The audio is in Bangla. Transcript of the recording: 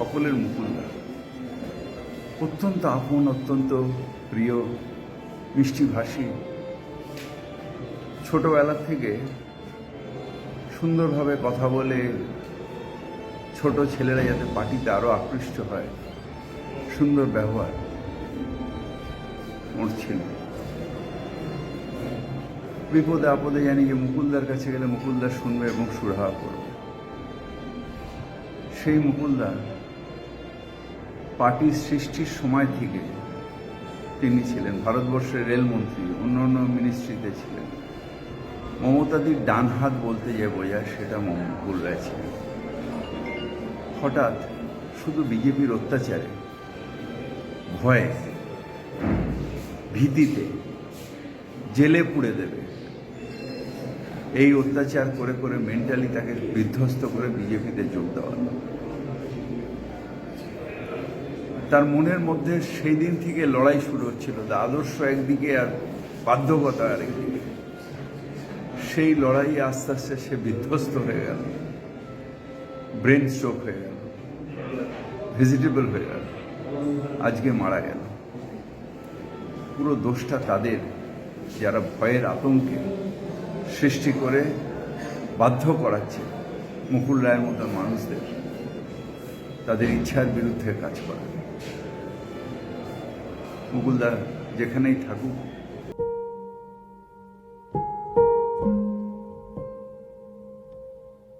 সকলের মুকুলদা অত্যন্ত আপন, অত্যন্ত প্রিয়, মিষ্টিভাষী। ছোটবেলা থেকে সুন্দরভাবে কথা বলে ছোট ছেলেরা যাতে পার্টিতে আরো আকৃষ্ট হয়, সুন্দর ব্যবহার ওর ছিল। বিপদে আপদে জানি যে মুকুলদার কাছে গেলে মুকুলদা শুনবে এবং সুরাহা করবে। সেই মুকুলদা পার্টির সৃষ্টির সময় থেকে তিনি ছিলেন ভারতবর্ষের রেলমন্ত্রী, অন্য অন্য মিনিস্ট্রিতে ছিলেন। মমতাদির ডান হাত বলতে যে বোঝায় সেটা মুকুল রায় ছিলেন। হঠাৎ শুধু বিজেপির অত্যাচারে, ভয়ে, ভীতিতে জেলে পুড়ে দেবে, এই অত্যাচার করে করে মেন্টালি তাকে বিধ্বস্ত করে বিজেপিতে যোগ দেওয়া। তার মনের মধ্যে সেই দিন থেকে লড়াই শুরু হচ্ছিল, আদর্শ একদিকে আর বাধ্যকতা আরেকদিকে। সেই লড়াই আস্তে আস্তে সে বিধ্বস্ত হয়ে গেল, ব্রেন স্ট্রোক হয়ে গেল, ভেজিটেবল হয়ে গেল, আজকে মারা গেল। পুরো দোষটা তাদের, যারা ভয়ের আতঙ্কে সৃষ্টি করে বাধ্য করাচ্ছে মুকুল রায়ের মতো মানুষদের তাদের ইচ্ছার বিরুদ্ধে কাজ করা। মুকুলদা যেখানেই থাকুক,